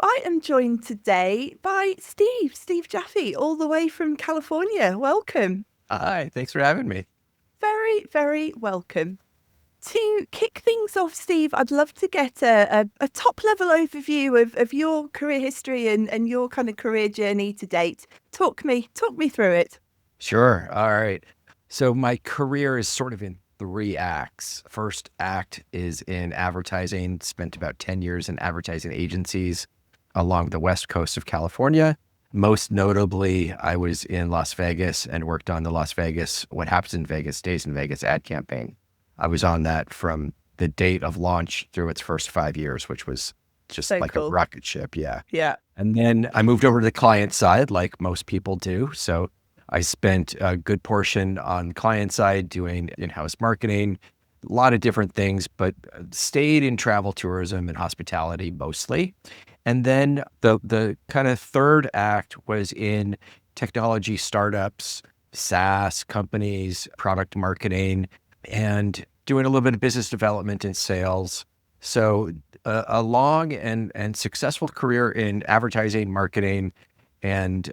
I am joined today by Steve Jaffe, all the way from California. Welcome. Hi, thanks for having me. Very, very welcome. To kick things off, Steve, I'd love to get a top level overview of your career history and your kind of career journey to date. Talk me through it. Sure. All right. So my career is sort of in three acts. First act is in advertising, spent about 10 years in advertising agencies along the West Coast of California. Most notably, I was in Las Vegas and worked on the Las Vegas, What Happens in Vegas, Stays in Vegas ad campaign. I was on that from the date of launch through its first 5 years, which was just So like a cool. rocket ship. Yeah. Yeah. And then I moved over to the client side, like most people do. So I spent a good portion on the client side doing in-house marketing, a lot of different things, but stayed in travel, tourism, and hospitality mostly. And then the kind of third act was in technology startups, SaaS companies, product marketing, and doing a little bit of business development and sales. So a long and successful career in advertising, marketing, and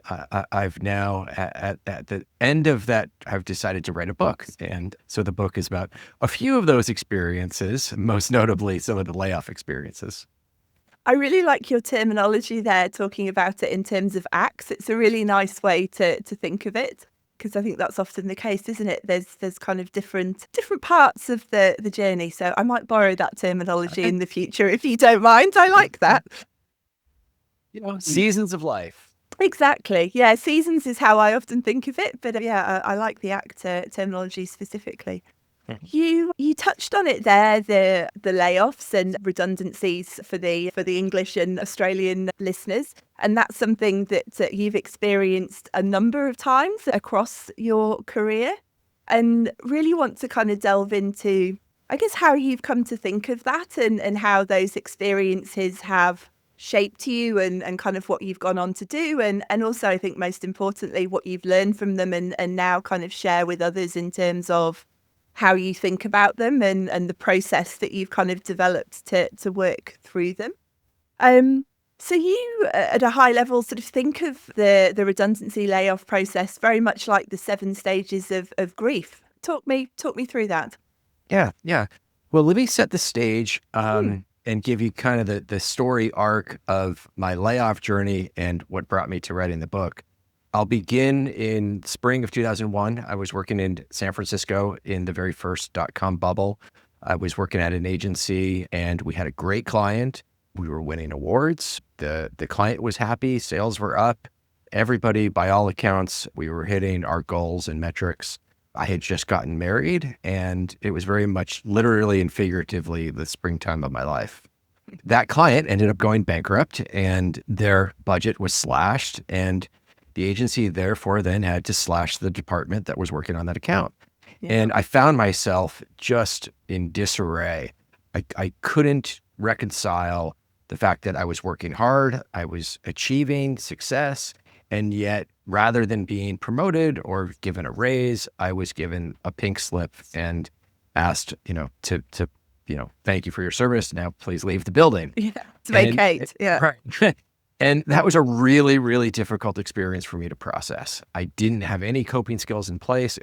I've now at the end of that, I've decided to write a book. And so the book is about a few of those experiences, most notably some of the layoff experiences. I really like your terminology there, talking about it in terms of acts. It's a really nice way to think of it, because I think that's often the case, isn't it? There's kind of different parts of the journey. So I might borrow that terminology Okay. in the future if you don't mind. I like that. Seasons of life. Exactly. Yeah, seasons is how I often think of it, but yeah, I like the actor terminology specifically. Mhm. You touched on it there, the layoffs and redundancies for the English and Australian listeners, and that's something that you've experienced a number of times across your career, and really want to kind of delve into, I guess, how you've come to think of that and how those experiences have shaped you and kind of what you've gone on to do, and also I think most importantly what you've learned from them and now kind of share with others in terms of how you think about them and the process that you've kind of developed to work through them. Um, so you, at a high level, sort of think of the redundancy layoff process very much like the 7 stages of grief. Talk me through that. Yeah. Well, let me set the stage Hmm. and give you kind of the story arc of my layoff journey and what brought me to writing the book. I'll begin in spring of 2001. I was working in San Francisco in the very first dot-com bubble. I was working at an agency and we had a great client. We were winning awards. The client was happy. Sales were up. Everybody, by all accounts, we were hitting our goals and metrics. I had just gotten married and it was very much literally and figuratively the springtime of my life. That client ended up going bankrupt and their budget was slashed, and the agency therefore then had to slash the department that was working on that account. Yeah. And I found myself just in disarray. I couldn't reconcile the fact that I was working hard, I was achieving success, and yet rather than being promoted or given a raise, I was given a pink slip and asked, thank you for your service. Now please leave the building. Yeah. To And vacate. Yeah. right. And that was a really, really difficult experience for me to process. I didn't have any coping skills in place.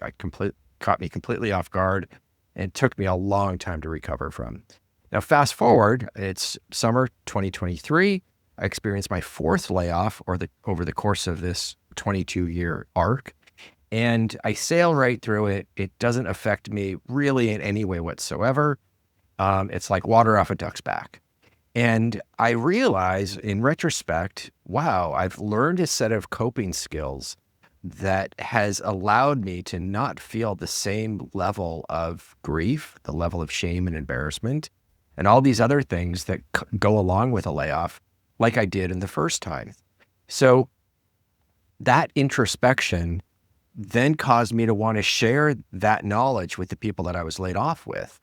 Caught me completely off guard and took me a long time to recover from. Now, fast forward, it's summer 2023. I experienced my fourth layoff over the course of this 22-year arc. And I sail right through it. It doesn't affect me really in any way whatsoever. It's like water off a duck's back. And I realize in retrospect, wow, I've learned a set of coping skills that has allowed me to not feel the same level of grief, the level of shame and embarrassment, and all these other things that go along with a layoff, like I did in the first time. So that introspection then caused me to want to share that knowledge with the people that I was laid off with.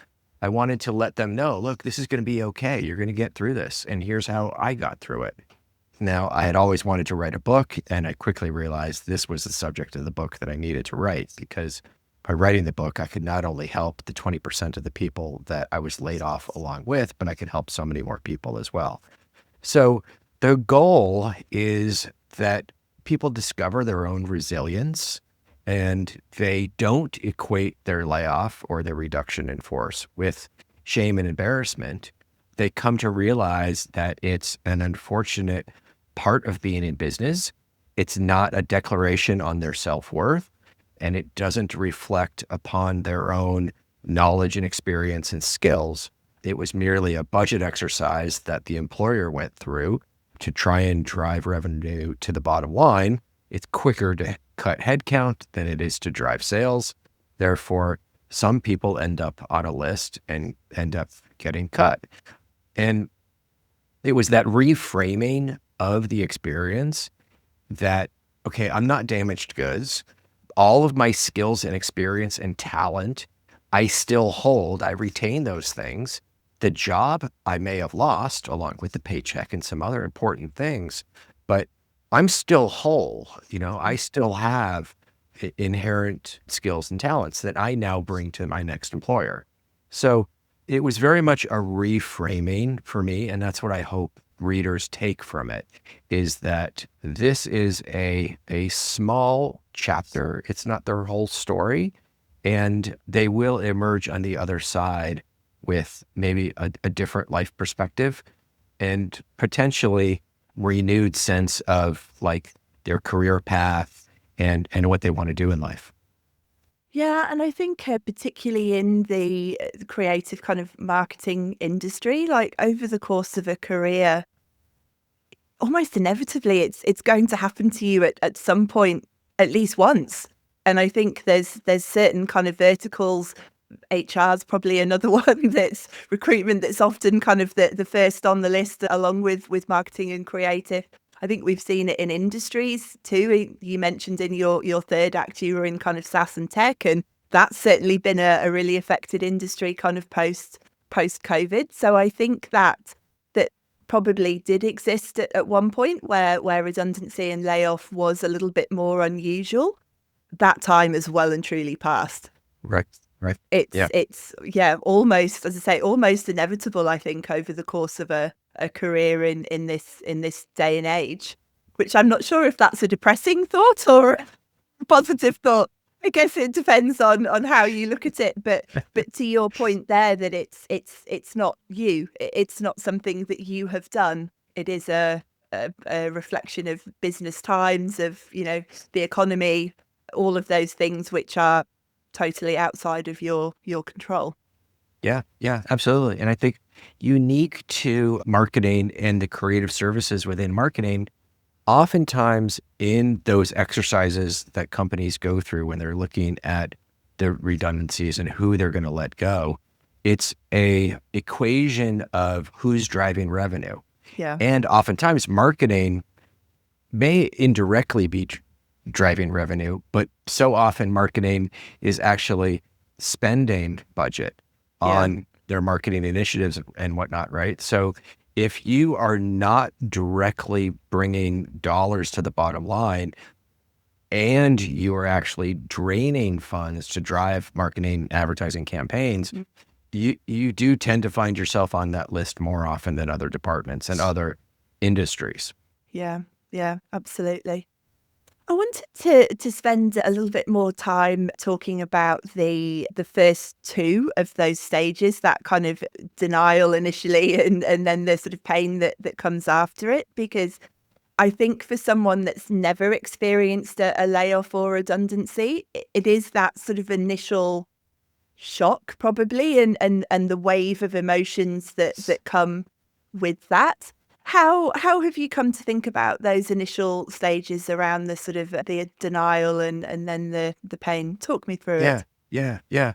I wanted to let them know, look, this is going to be okay. You're going to get through this. And here's how I got through it. Now, I had always wanted to write a book, and I quickly realized this was the subject of the book that I needed to write, because by writing the book, I could not only help the 20% of the people that I was laid off along with, but I could help so many more people as well. So The goal is that people discover their own resilience and they don't equate their layoff or their reduction in force with shame and embarrassment. They come to realize that it's an unfortunate part of being in business. It's not a declaration on their self-worth, and it doesn't reflect upon their own knowledge and experience and skills. It was merely a budget exercise that the employer went through to try and drive revenue to the bottom line. It's quicker to cut headcount than it is to drive sales. Therefore, some people end up on a list and end up getting cut. And it was that reframing of the experience that, okay, I'm not damaged goods. All of my skills and experience and talent, I still hold. I retain those things. The job I may have lost along with the paycheck and some other important things, but I'm still whole. I still have inherent skills and talents that I now bring to my next employer. So it was very much a reframing for me. And that's what I hope readers take from it, is that this is a small chapter. It's not their whole story. And they will emerge on the other side with maybe a different life perspective and potentially renewed sense of like their career path and what they want to do in life. Yeah, and I think particularly in the creative kind of marketing industry, like over the course of a career, almost inevitably it's going to happen to you at some point, at least once. And I think there's certain kind of verticals. HR is probably another one, that's recruitment, that's often kind of the first on the list, along with marketing and creative. I think we've seen it in industries too. You mentioned in your third act you were in kind of SaaS and tech, and that's certainly been a really affected industry kind of post COVID. So I think that probably did exist at one point where redundancy and layoff was a little bit more unusual. That time is well and truly past. Right. It's almost, as I say, almost inevitable, I think, over the course of a career in this day and age, which I'm not sure if that's a depressing thought or a positive thought. I guess it depends on how you look at it. But to your point there, that it's not you. It's not something that you have done. It is a reflection of business times, of the economy, all of those things which are totally outside of your control. Yeah, absolutely. And I think unique to marketing and the creative services within marketing, oftentimes in those exercises that companies go through when they're looking at the redundancies and who they're going to let go, it's a equation of who's driving revenue. Yeah. And oftentimes marketing may indirectly be driving revenue, but so often marketing is actually spending budget on their marketing initiatives and whatnot, right? So if you are not directly bringing dollars to the bottom line and you are actually draining funds to drive marketing advertising campaigns, you do tend to find yourself on that list more often than other departments and other industries. Yeah, absolutely. I wanted to spend a little bit more time talking about the first two of those stages, that kind of denial initially and then the sort of pain that comes after it, because I think for someone that's never experienced a layoff or redundancy, it is that sort of initial shock probably and the wave of emotions that come with that. How have you come to think about those initial stages around the sort of the denial and then the pain? Talk me through it. Yeah.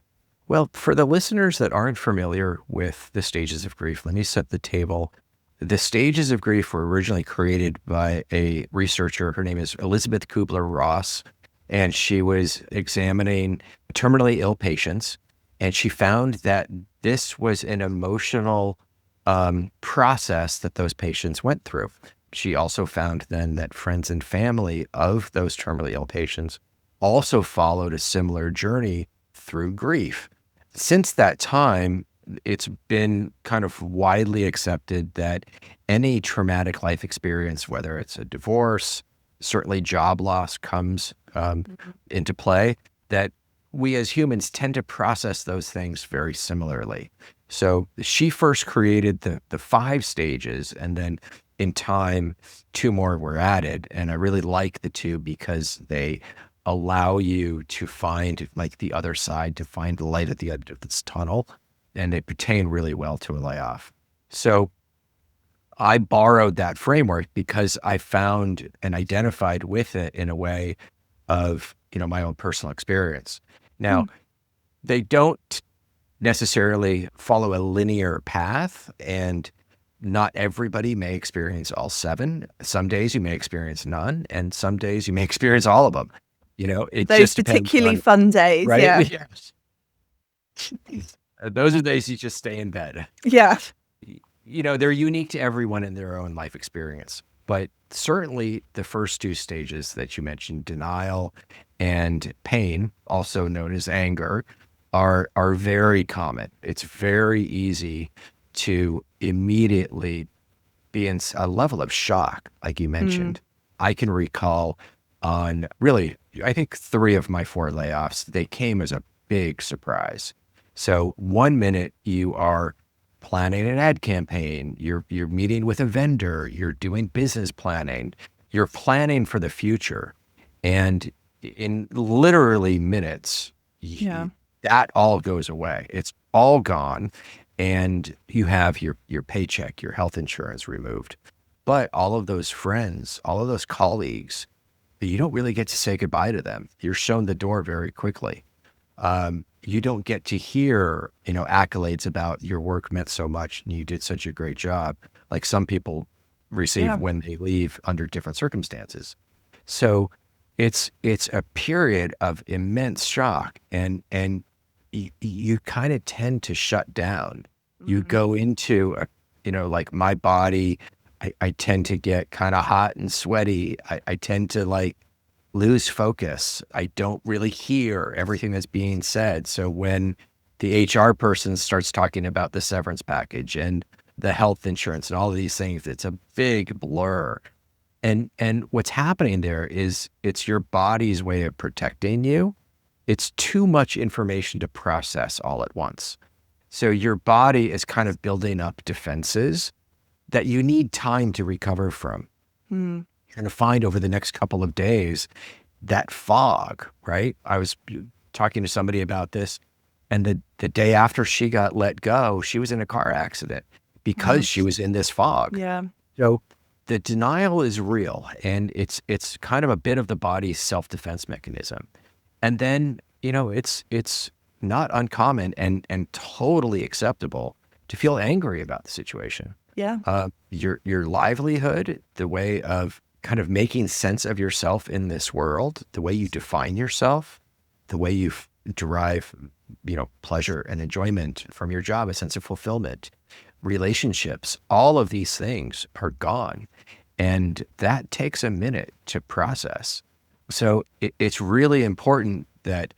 Well, for the listeners that aren't familiar with the stages of grief, let me set the table. The stages of grief were originally created by a researcher. Her name is Elizabeth Kubler-Ross, and she was examining terminally ill patients, and she found that this was an emotional process that those patients went through. She also found then that friends and family of those terminally ill patients also followed a similar journey through grief. Since that time, it's been kind of widely accepted that any traumatic life experience, whether it's a divorce, certainly job loss comes into play, that we as humans tend to process those things very similarly. So she first created the 5 stages, and then in time, 2 more were added. And I really like the 2 because they allow you to find like the other side, to find the light at the end of this tunnel. And they pertain really well to a layoff. So I borrowed that framework because I found and identified with it in a way of, my own personal experience. Now, they don't necessarily follow a linear path, and not everybody may experience all 7. Some days you may experience none, and some days you may experience all of them. It Those just depends particularly on, fun days, right? yeah. Yes. Those are the days you just stay in bed. Yeah. They're unique to everyone in their own life experience. But certainly the first 2 stages that you mentioned, denial and pain, also known as anger, are very common. It's very easy to immediately be in a level of shock, like you mentioned. I can recall on really, I think 3 of my 4 layoffs, they came as a big surprise. So one minute you are planning an ad campaign, you're meeting with a vendor, you're doing business planning, you're planning for the future. And in literally minutes, that all goes away. It's all gone. And you have your paycheck, your health insurance removed. But all of those friends, all of those colleagues, you don't really get to say goodbye to them. You're shown the door very quickly. You don't get to hear, accolades about your work meant so much and you did such a great job, like some people receive when they leave under different circumstances. So it's a period of immense shock, and you kind of tend to shut down. You go into like my body, I tend to get kind of hot and sweaty. I tend to like lose focus. I don't really hear everything that's being said. So when the HR person starts talking about the severance package and the health insurance and all of these things, it's a big blur. And what's happening there is it's your body's way of protecting you. It's too much information to process all at once. So your body is kind of building up defenses that you need time to recover from. You're going to find over the next couple of days that fog, right? I was talking to somebody about this, and the day after she got let go, she was in a car accident because she was in this fog. Yeah. So the denial is real, and it's kind of a bit of the body's self-defense mechanism. And then, it's not uncommon and totally acceptable to feel angry about the situation. Yeah. Your livelihood, the way of kind of making sense of yourself in this world, the way you define yourself, the way you derive, pleasure and enjoyment from your job, a sense of fulfillment, relationships, all of these things are gone. And that takes a minute to process. So it's really important that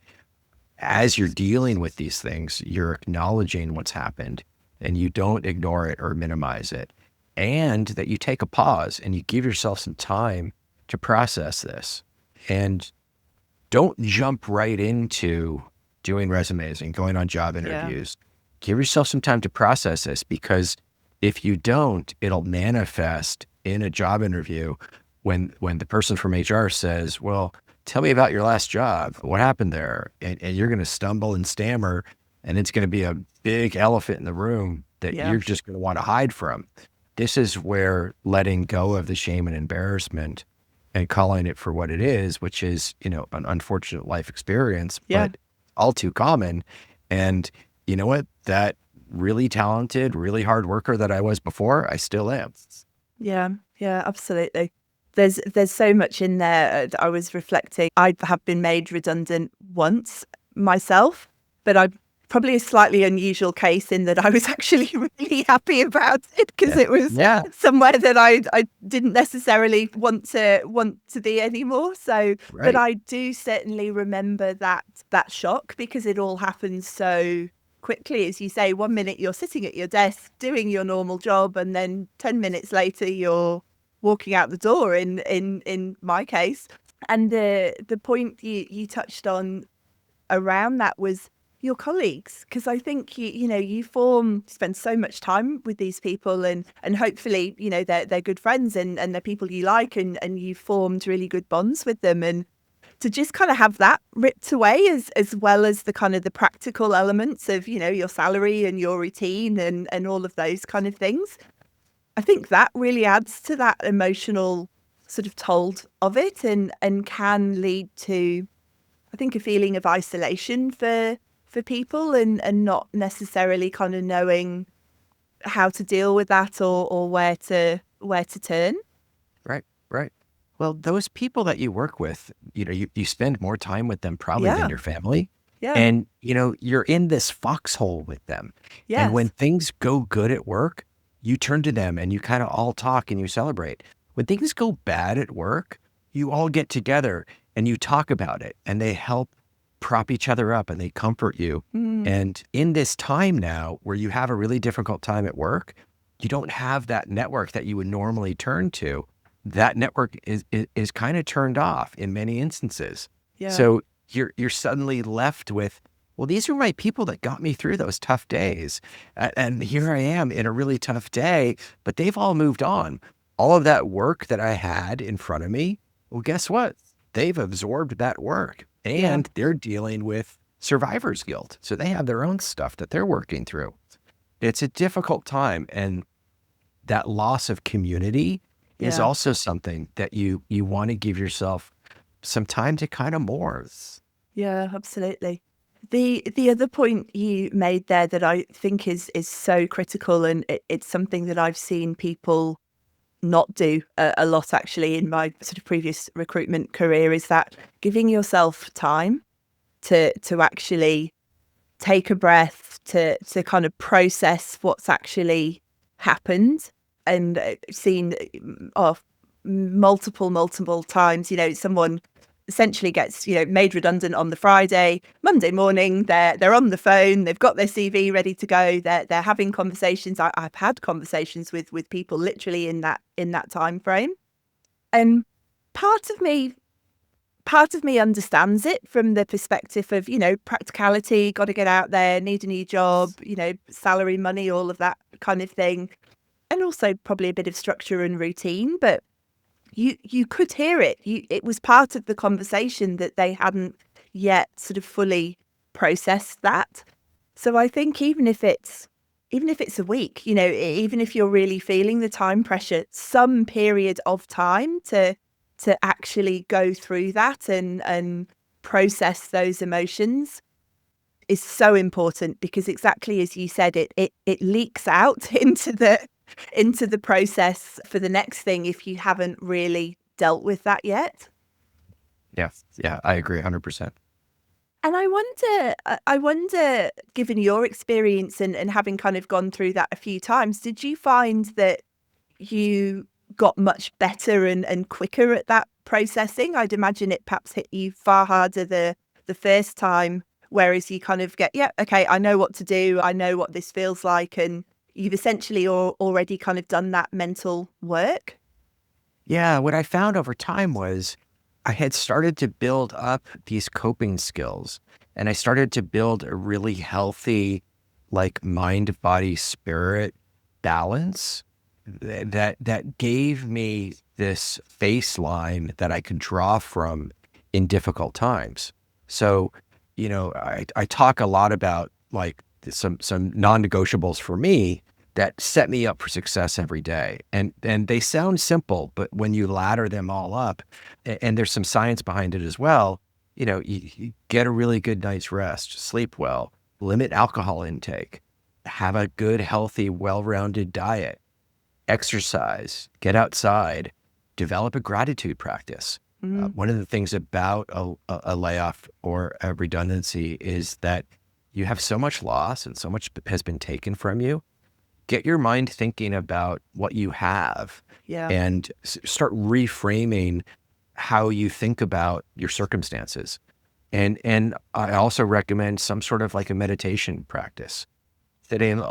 as you're dealing with these things, you're acknowledging what's happened and you don't ignore it or minimize it. And that you take a pause and you give yourself some time to process this. And don't jump right into doing resumes and going on job interviews. Give yourself some time to process this, because if you don't, it'll manifest in a job interview when the person from HR says, well, tell me about your last job. What happened there? And you're going to stumble and stammer, and it's going to be a big elephant in the room that you're just going to want to hide from. This is where letting go of the shame and embarrassment and calling it for what it is, which is, an unfortunate life experience, but all too common. And you know what? That really talented, really hard worker that I was before, I still am. Yeah, absolutely. There's so much in there. I was reflecting. I have been made redundant once myself, but I'm probably a slightly unusual case in that I was actually really happy about it, because it was somewhere that I didn't necessarily want to be anymore. So, but I do certainly remember that shock, because it all happened so quickly, as you say. 1 minute you're sitting at your desk doing your normal job, and then 10 minutes later you're walking out the door in my case. And the point you touched on around that was your colleagues, because I think you spend so much time with these people, and hopefully they're good friends, and they're people you like, and you formed really good bonds with them. And to just kind of have that ripped away, as well as the kind of the practical elements of your salary and your routine and all of those kind of things, I think that really adds to that emotional sort of toll of it, and can lead to, I think, a feeling of isolation for people, and not necessarily kind of knowing how to deal with that, or where to turn. Right, right. Well, those people that you work with, you spend more time with them probably than Yeah. your family. Yeah. And, you're in this foxhole with them. And when Yes. things go good at work, you turn to them and you kind of all talk and you celebrate. When things go bad at work, you all get together and you talk about it, and they help prop each other up and they comfort you. Mm. And in this time now where you have a really difficult time at work, you don't have that network that you would normally turn to. That network is kind of turned off in many instances. Yeah. So you're suddenly left with, well, these are my people that got me through those tough days. And here I am in a really tough day, but they've all moved on. All of that work that I had in front of me, well, guess what? They've absorbed that work, Yeah. and they're dealing with survivor's guilt. So they have their own stuff that they're working through. It's a difficult time. And that loss of community is Yeah. also something that you want to give yourself some time to kind of mourn. Yeah, absolutely. The other point you made there that I think is so critical, and it's something that I've seen people not do a lot, actually, in my sort of previous recruitment career, is that giving yourself time to actually take a breath, to kind of process what's actually happened. And seen multiple times, someone essentially gets made redundant on the Friday. Monday morning they're on the phone, they've got their CV ready to go, they're having conversations. I've had conversations with people literally in that time frame. And part of me understands it from the perspective of practicality, got to get out there, need a new job, salary, money, all of that kind of thing, and also probably a bit of structure and routine. But you could hear it. It was part of the conversation that they hadn't yet sort of fully processed that. So I think even if it's a week, even if you're really feeling the time pressure, some period of time to actually go through that and process those emotions is so important, because exactly as you said, it leaks out into the process for the next thing if you haven't really dealt with that yet. Yeah. Yeah. I agree 100%. And I wonder, given your experience and having kind of gone through that a few times, did you find that you got much better and quicker at that processing? I'd imagine it perhaps hit you far harder the first time, whereas you kind of get, yeah, okay, I know what to do, I know what this feels like, and you've essentially already kind of done that mental work. Yeah. What I found over time was I had started to build up these coping skills, and I started to build a really healthy, like, mind, body, spirit balance that gave me this baseline that I could draw from in difficult times. So, I talk a lot about, like, some non-negotiables for me that set me up for success every day. And they sound simple, but when you ladder them all up, and there's some science behind it as well, you get a really good night's rest, sleep well, limit alcohol intake, have a good, healthy, well-rounded diet, exercise, get outside, develop a gratitude practice. Mm. One of the things about a layoff or a redundancy is that you have so much loss and so much has been taken from you. Get your mind thinking about what you have, Yeah. and start reframing how you think about your circumstances. And I also recommend some sort of like a meditation practice, sitting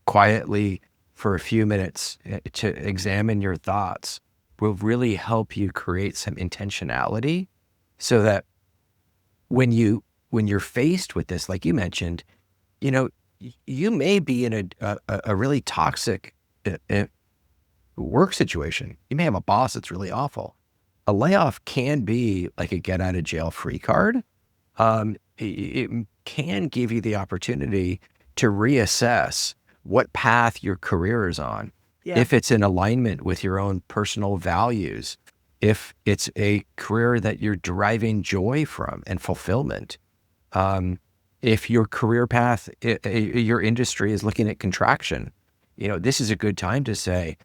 quietly for a few minutes to examine your thoughts will really help you create some intentionality, so that when you're faced with this, like you mentioned, you may be in a really toxic work situation. You may have a boss that's really awful. A layoff can be like a get out of jail free card. It can give you the opportunity to reassess what path your career is on, Yeah. if it's in alignment with your own personal values, if it's a career that you're deriving joy from and fulfillment. If your career path, your industry is looking at contraction, this is a good time to say,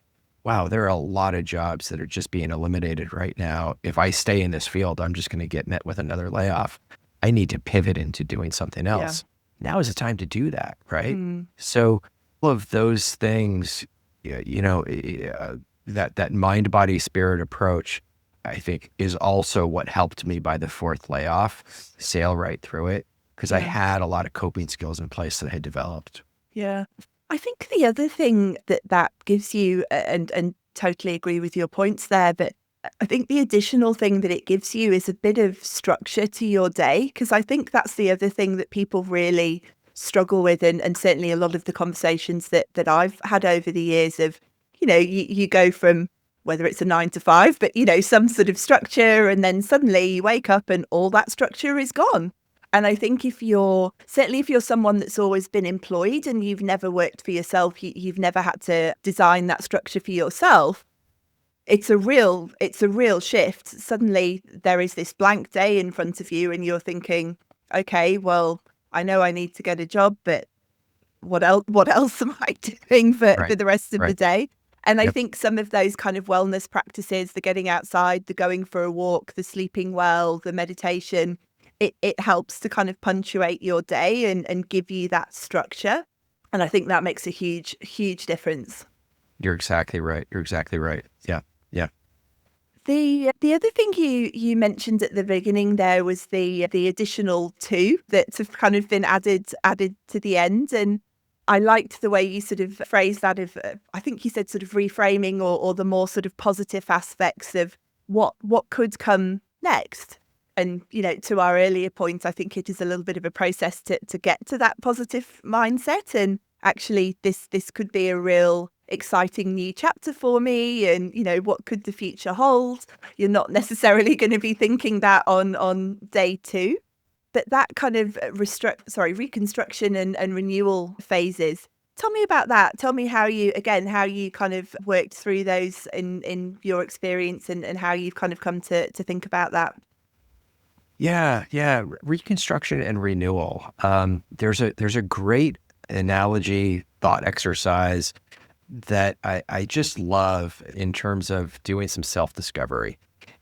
wow, there are a lot of jobs that are just being eliminated right now. If I stay in this field, I'm just going to get met with another layoff. I need to pivot into doing something Yeah. else. Now is the time to do that, right? Mm. So all of those things, that mind, body, spirit approach, I think, is also what helped me by the fourth layoff sail right through it, because I Yeah. had a lot of coping skills in place that I had developed. Yeah. I think the other thing that gives you, and totally agree with your points there, but I think the additional thing that it gives you is a bit of structure to your day, because I think that's the other thing that people really struggle with, and certainly a lot of the conversations that I've had over the years of, you go from whether it's a 9 to 5, but some sort of structure, and then suddenly you wake up and all that structure is gone. And I think if you're someone that's always been employed and you've never worked for yourself, you've never had to design that structure for yourself, it's a real shift. Suddenly there is this blank day in front of you and you're thinking, okay, well, I know I need to get a job, but what else am I doing for Right. the rest of the Right. day? And I Yep. think some of those kind of wellness practices, the getting outside, the going for a walk, the sleeping well, the meditation, it helps to kind of punctuate your day and give you that structure. And I think that makes a huge, huge difference. You're exactly right. You're exactly right. Yeah. Yeah. The other thing you mentioned at the beginning there was the additional two that have kind of been added to the end, and I liked the way you sort of phrased that of I think you said sort of reframing, or the more sort of positive aspects of what could come next. And to our earlier point, I think it is a little bit of a process to get to that positive mindset, and actually this could be a real exciting new chapter for me, and what could the future hold. You're not necessarily going to be thinking that on day two, but that kind of reconstruction and renewal phases. Tell me about that. Tell me how you kind of worked through those in your experience, and how you've kind of come to think about that. Yeah. Yeah. Reconstruction and renewal. There's a great analogy, thought exercise that I just love in terms of doing some self-discovery.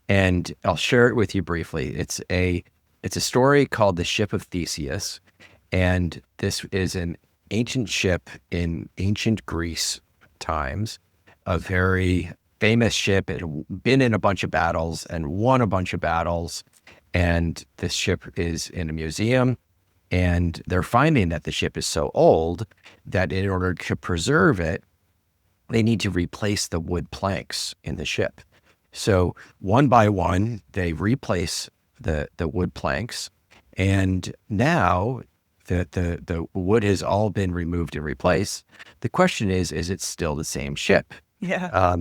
And I'll share it with you briefly. It's a story called The Ship of Theseus. And this is an ancient ship in ancient Greece times, a very famous ship. It had been in a bunch of battles and won a bunch of battles. And this ship is in a museum. And they're finding that the ship is so old that in order to preserve it, they need to replace the wood planks in the ship. So one by one, they replace the wood planks. And now that the wood has all been removed and replaced, the question is it still the same ship? Yeah.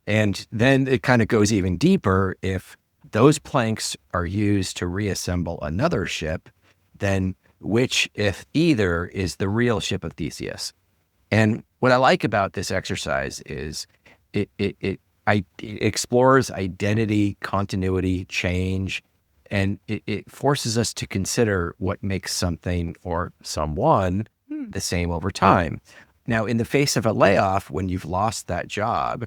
And then it kind of goes even deeper. If those planks are used to reassemble another ship, then which, if either, is the real ship of Theseus? And what I like about this exercise is it explores identity, continuity, change, and it forces us to consider what makes something or someone the same over time. Now, in the face of a layoff, when you've lost that job,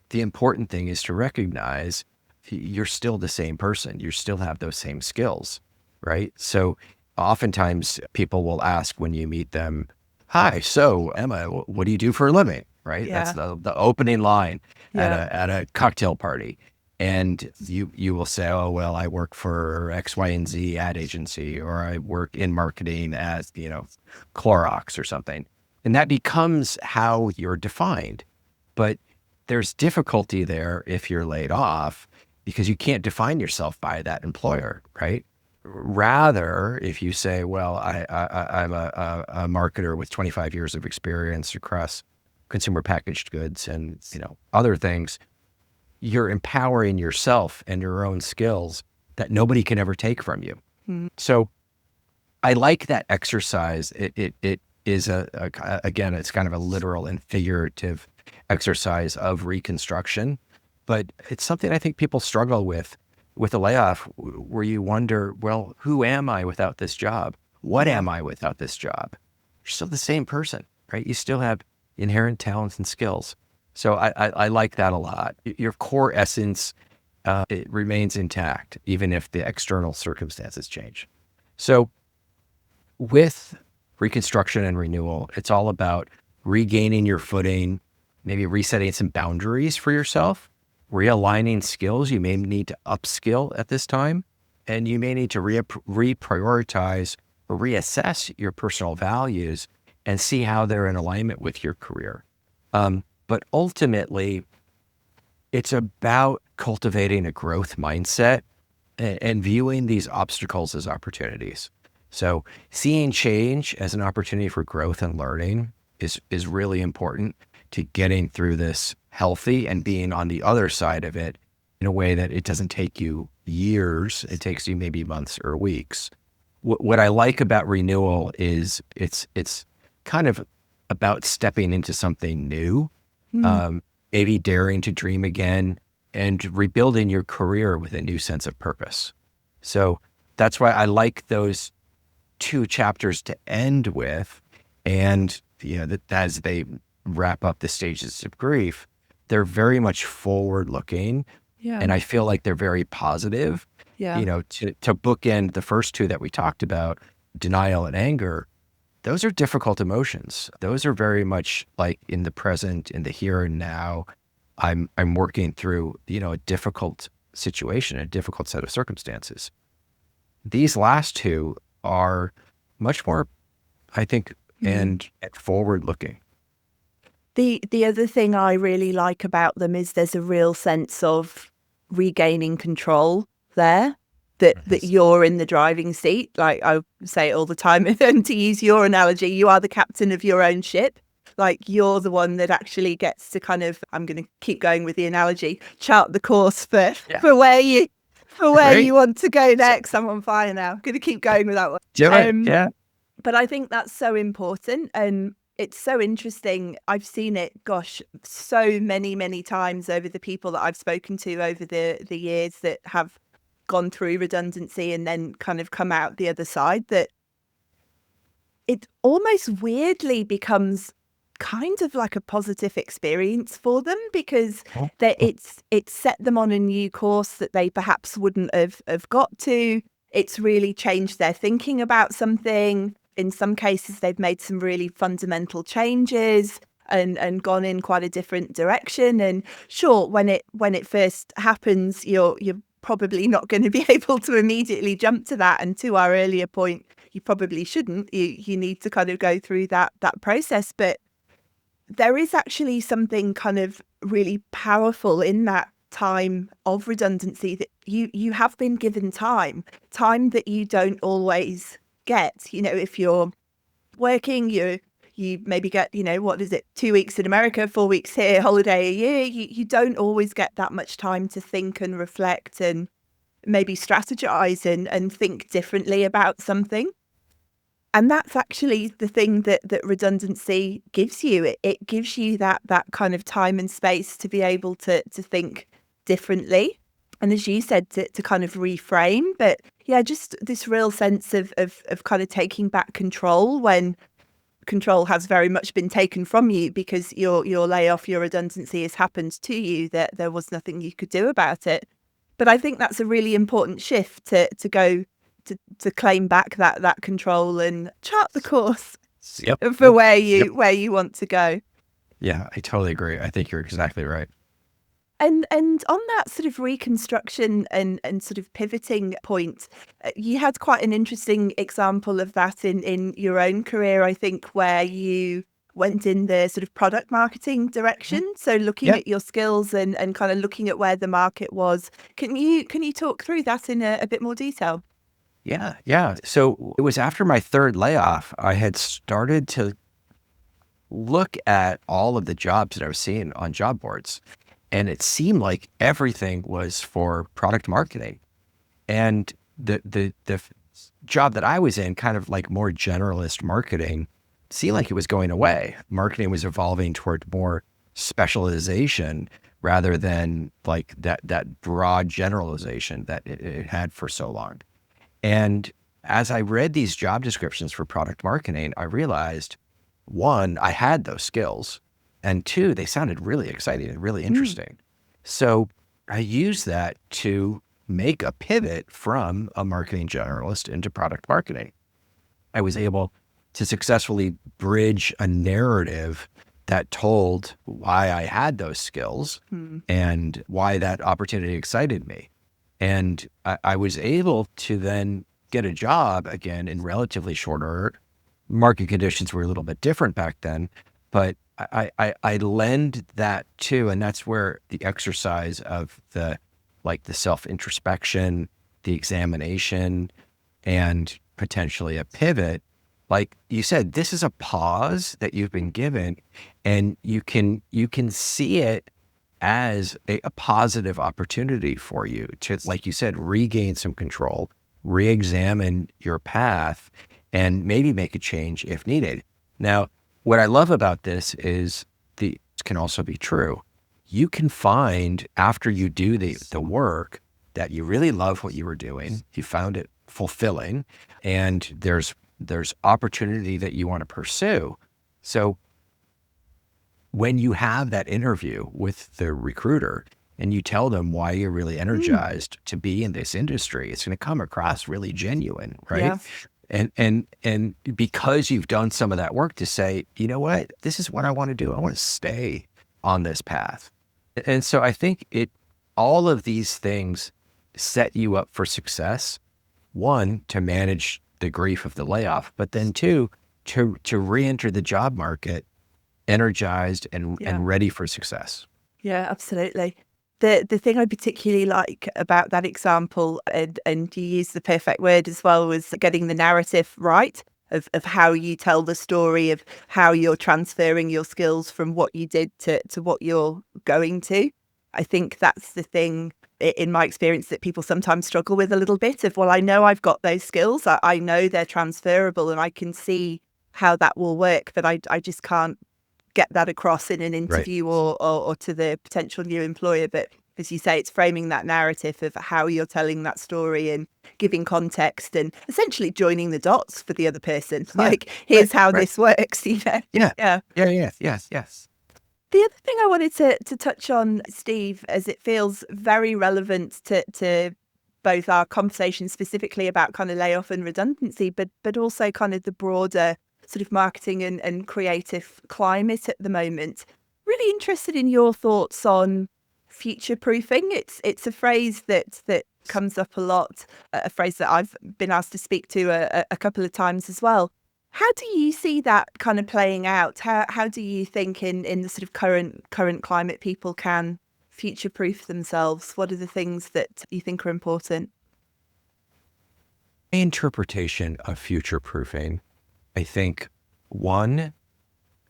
the important thing is to recognize you're still the same person. You still have those same skills, right? So oftentimes people will ask when you meet them, "Hi, so Emma, what do you do for a living?" Right? Yeah. That's the opening line Yeah. at a cocktail party. And you will say, oh, well, I work for X, Y, and Z ad agency, or I work in marketing as, Clorox or something. And that becomes how you're defined. But there's difficulty there if you're laid off because you can't define yourself by that employer, right? Rather, if you say, well, I'm a marketer with 25 years of experience across consumer packaged goods and, other things, you're empowering yourself and your own skills that nobody can ever take from you. So I like that exercise. It is again, it's kind of a literal and figurative exercise of reconstruction, but it's something I think people struggle with a layoff, where you wonder, well, who am I without this job? What am I without this job? You're still the same person, right? You still have inherent talents and skills. So I like that a lot. Your core essence, it remains intact, even if the external circumstances change. So with reconstruction and renewal, it's all about regaining your footing, maybe resetting some boundaries for yourself, realigning skills you may need to upskill at this time, and you may need to reprioritize or reassess your personal values and see how they're in alignment with your career. But ultimately, it's about cultivating a growth mindset and viewing these obstacles as opportunities. So seeing change as an opportunity for growth and learning is really important to getting through this healthy and being on the other side of it in a way that it doesn't take you years. It takes you maybe months or weeks. What I like about renewal is it's kind of about stepping into something new, maybe daring to dream again and rebuilding your career with a new sense of purpose. So that's why I like those two chapters to end with. And, that as they wrap up the stages of grief, they're very much forward looking. Yeah. And I feel like they're very positive. Yeah. To bookend the first two that we talked about, denial and anger, those are difficult emotions. Those are very much like in the present, in the here and now. I'm working through, a difficult situation, a difficult set of circumstances. These last two are much more, I think, and forward looking. The other thing I really like about them is there's a real sense of regaining control there, that you're in the driving seat. Like I say it all the time, and to use your analogy, you are the captain of your own ship. Like you're the one that actually gets to kind of, I'm going to keep going with the analogy, chart the course for where you want to go next. I'm on fire now. I'm going to keep going with that one. Yeah. But I think that's so important, and it's so interesting. I've seen it, so many, many times over the people that I've spoken to over the years that have gone through redundancy and then kind of come out the other side, that it almost weirdly becomes kind of like a positive experience for them, because it's set them on a new course that they perhaps wouldn't have got to. It's really changed their thinking about something. In some cases, they've made some really fundamental changes and gone in quite a different direction. And sure, when it first happens, you're probably not going to be able to immediately jump to that. And to our earlier point, you probably shouldn't. You need to kind of go through that process. But there is actually something kind of really powerful in that time of redundancy, that you have been given time that you don't always get. If you're working, you maybe get, what is it, 2 weeks in America, 4 weeks here, holiday a year. You don't always get that much time to think and reflect and maybe strategize and think differently about something. And that's actually the thing that redundancy gives you. It gives you that kind of time and space to be able to think differently. And as you said, to kind of reframe. But yeah, just this real sense of kind of taking back control when control has very much been taken from you, because your layoff, your redundancy has happened to you, that there was nothing you could do about it. But I think that's a really important shift to go to claim back that control and chart the course for where you want to go. Yeah, I totally agree. I think you're exactly right. And on that sort of reconstruction and sort of pivoting point, you had quite an interesting example of that in your own career, I think, where you went in the sort of product marketing direction. So looking Yeah. at your skills and kind of looking at where the market was. Can you talk through that in a bit more detail? Yeah. Yeah. So it was after my third layoff, I had started to look at all of the jobs that I was seeing on job boards. And it seemed like everything was for product marketing. And the job that I was in, kind of like more generalist marketing, seemed like it was going away. Marketing was evolving toward more specialization rather than like that broad generalization that it had for so long. And as I read these job descriptions for product marketing, I realized, one, I had those skills, and two, they sounded really exciting and really interesting. So I used that to make a pivot from a marketing generalist into product marketing. I was able to successfully bridge a narrative that told why I had those skills and why that opportunity excited me. And I was able to then get a job again in relatively short order. Market conditions were a little bit different back then, but I lend that to, and that's where the exercise of the self-introspection, the examination, and potentially a pivot. Like you said, this is a pause that you've been given, and you can see it as a positive opportunity for you to, like you said, regain some control, re-examine your path, and maybe make a change if needed. Now, what I love about this is this can also be true. You can find, after you do the work, that you really love what you were doing, you found it fulfilling, and there's opportunity that you want to pursue. So when you have that interview with the recruiter and you tell them why you're really energized to be in this industry, it's going to come across really genuine, right? Yeah. And because you've done some of that work to say, you know what, this is what I want to do. I want to stay on this path. And so I think all of these things set you up for success. One, to manage the grief of the layoff, but then two, to re-enter the job market energized and ready for success. Yeah, absolutely. The thing I particularly like about that example, and you used the perfect word as well, was getting the narrative right of how you tell the story of how you're transferring your skills from what you did to what you're going to. I think that's the thing in my experience that people sometimes struggle with a little bit of, well, I know I've got those skills. I know they're transferable and I can see how that will work, but I just can't get that across in an Right. interview or to the potential new employer. But as you say, it's framing that narrative of how you're telling that story and giving context and essentially joining the dots for the other person. Yeah. Like, here's how Right. this works, you know? Yeah. Yeah. Yes. The other thing I wanted to touch on, Steve, as it feels very relevant to both our conversation specifically about kind of layoff and redundancy, but also kind of the broader sort of marketing and creative climate at the moment. Really interested in your thoughts on future proofing. It's a phrase that comes up a lot, a phrase that I've been asked to speak to a couple of times as well. How do you see that kind of playing out? How do you think in the sort of current climate people can future proof themselves? What are the things that you think are important? My interpretation of future proofing, I think, one,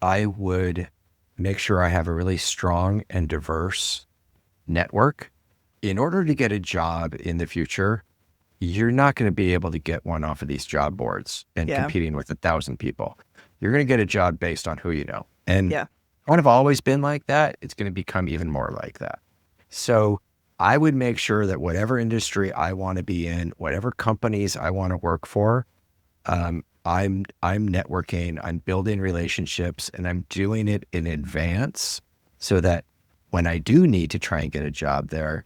I would make sure I have a really strong and diverse network. In order to get a job in the future, you're not going to be able to get one off of these job boards and competing with 1,000 people. You're going to get a job based on who you know. And kind of always been like that. It's going to become even more like that. So I would make sure that whatever industry I want to be in, whatever companies I want to work for, I'm networking, I'm building relationships, and I'm doing it in advance so that when I do need to try and get a job there,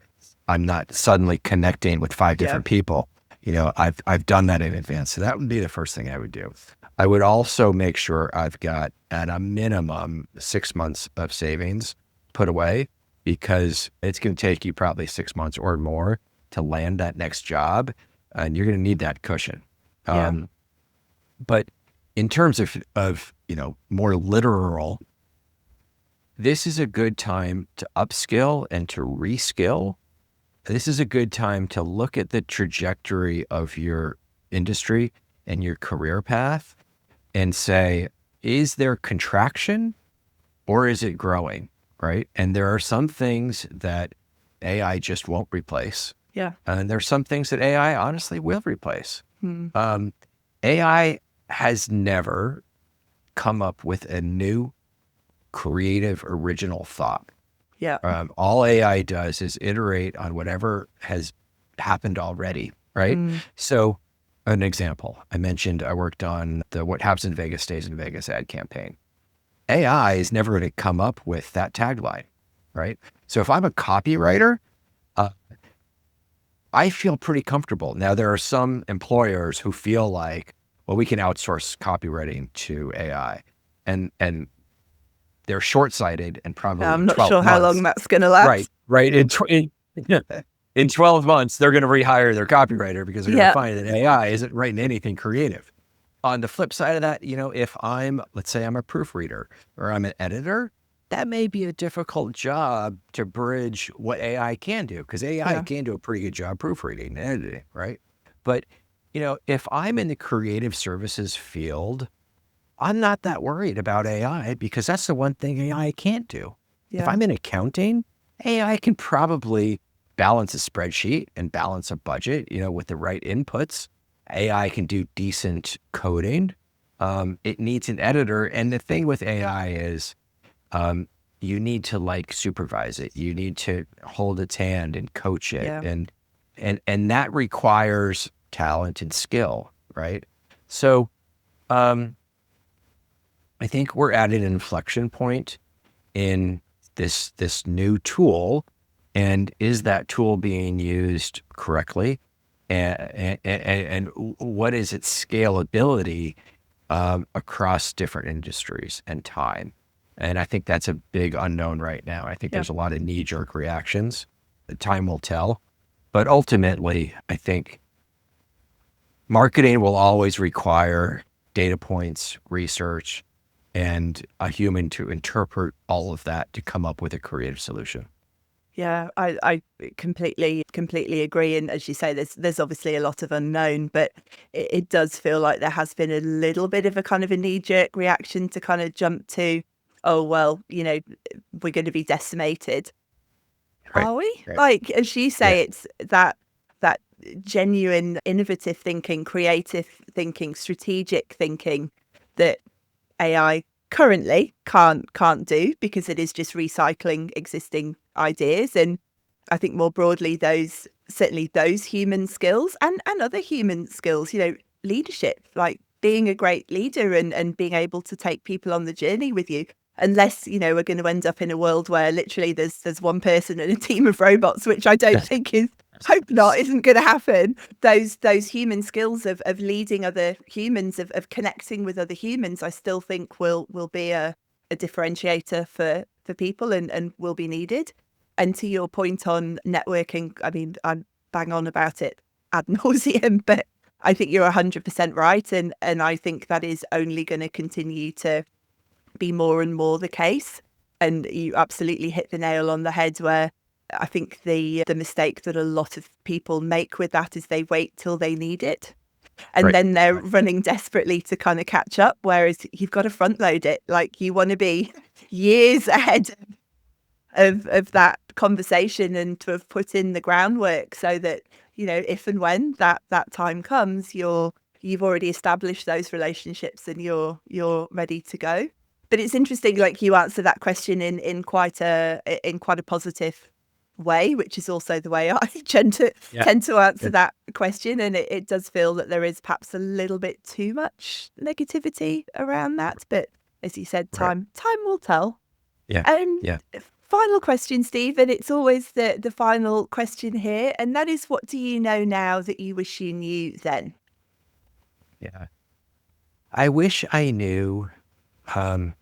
I'm not suddenly connecting with 5 different people. You know, I've done that in advance. So that would be the first thing I would do. I would also make sure I've got at a minimum 6 months of savings put away because it's going to take you probably 6 months or more to land that next job, and you're going to need that cushion. Yeah. But in terms of more literal, this is a good time to upskill and to reskill. This is a good time to look at the trajectory of your industry and your career path and say, is there contraction or is it growing, right? And there are some things that AI just won't replace. Yeah. And there's some things that AI honestly will replace. AI has never come up with a new creative, original thought. Yeah. All AI does is iterate on whatever has happened already, right? So an example, I mentioned I worked on the What Happens in Vegas Stays in Vegas ad campaign. AI is never going to come up with that tagline, right? So if I'm a copywriter, I feel pretty comfortable. Now, there are some employers who feel like, well, we can outsource copywriting to AI. And they're short-sighted and probably I'm not 12 sure how long months. that's going to last. Right. In 12 months, they're going to rehire their copywriter because they're going to find that AI isn't writing anything creative. On the flip side of that, if let's say I'm a proofreader or I'm an editor, that may be a difficult job to bridge what AI can do, because AI can do a pretty good job proofreading and editing, right? But, if I'm in the creative services field, I'm not that worried about AI because that's the one thing AI can't do. Yeah. If I'm in accounting, AI can probably balance a spreadsheet and balance a budget, with the right inputs. AI can do decent coding. It needs an editor. And the thing with AI is you need to supervise it. You need to hold its hand and coach it. Yeah. And that requires talent and skill, right? So I think we're at an inflection point in this new tool. And is that tool being used correctly? And what is its scalability across different industries and time? And I think that's a big unknown right now. I think there's a lot of knee-jerk reactions. Time will tell. But ultimately, I think marketing will always require data points, research, and a human to interpret all of that to come up with a creative solution. Yeah, I completely agree. And as you say, there's obviously a lot of unknown, but it does feel like there has been a little bit of a kind of a knee-jerk reaction to kind of jump to, oh, well, we're going to be decimated. Right. Are we? Right. Like, as you say, it's that genuine innovative thinking, creative thinking, strategic thinking that AI currently can't do, because it is just recycling existing ideas. And I think more broadly, certainly those human skills and other human skills, leadership, like being a great leader and being able to take people on the journey with you. Unless, we're going to end up in a world where literally there's one person and a team of robots, which I don't think hope not, isn't going to happen. Those human skills of leading other humans, of connecting with other humans, I still think will be a differentiator for people and will be needed. And to your point on networking, I mean, I'm bang on about it ad nauseum, but I think you're 100% right. And I think that is only going to continue to be more and more the case. And you absolutely hit the nail on the head, where I think the mistake that a lot of people make with that is they wait till they need it. And then they're running desperately to kind of catch up, whereas you've got to front load it. Like, you want to be years ahead of that conversation and to have put in the groundwork so that, if and when that time comes, you've already established those relationships and you're ready to go. But it's interesting, like, you answer that question in quite a positive way, which is also the way I tend to answer that question. And it does feel that there is perhaps a little bit too much negativity around that. But as you said, time will tell. Final question, Steve, and it's always the final question here, and that is, what do you know now that you wish you knew then? Yeah. I wish I knew how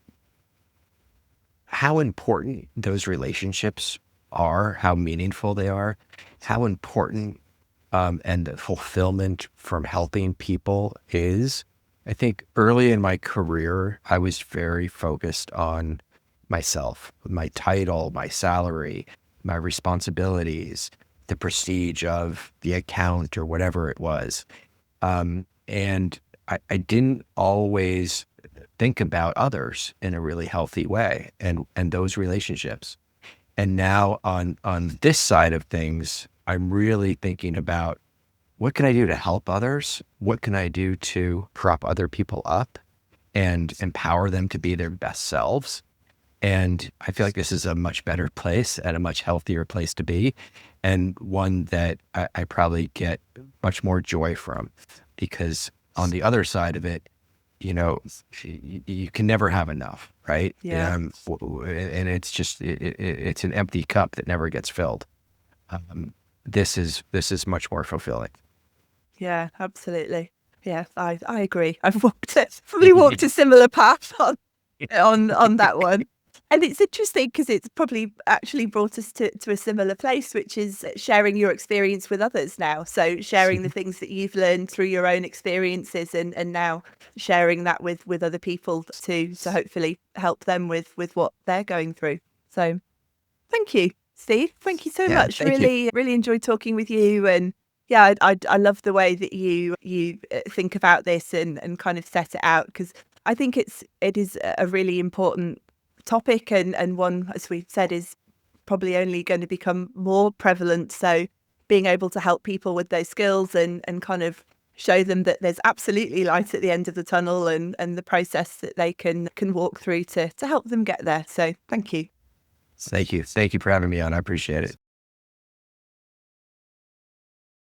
important those relationships are, how meaningful they are, how important and the fulfillment from helping people is. I think early in my career, I was very focused on myself, my title, my salary, my responsibilities, the prestige of the account or whatever it was. And I didn't always think about others in a really healthy way and those relationships. And now on this side of things, I'm really thinking about what can I do to help others? What can I do to prop other people up and empower them to be their best selves? And I feel like this is a much better place and a much healthier place to be, and one that I probably get much more joy from, because on the other side of it, you can never have enough, right? Yeah. And it's just, it's an empty cup that never gets filled. This is much more fulfilling. Yeah, absolutely. Yeah, I agree. I've probably walked a similar path on that one. And it's interesting because it's probably actually brought us to a similar place, which is sharing your experience with others now. So sharing the things that you've learned through your own experiences, and now sharing that with other people to hopefully help them with what they're going through. So thank you, Steve. Thank you so Yeah, much. thank you. Really enjoyed talking with you. And yeah, I love the way that you think about this and kind of set it out, because I think it is a really important topic, and one, as we've said, is probably only going to become more prevalent. So being able to help people with those skills and kind of show them that there's absolutely light at the end of the tunnel, and the process that they can walk through to help them get there. So thank you. Thank you. Thank you for having me on. I appreciate it.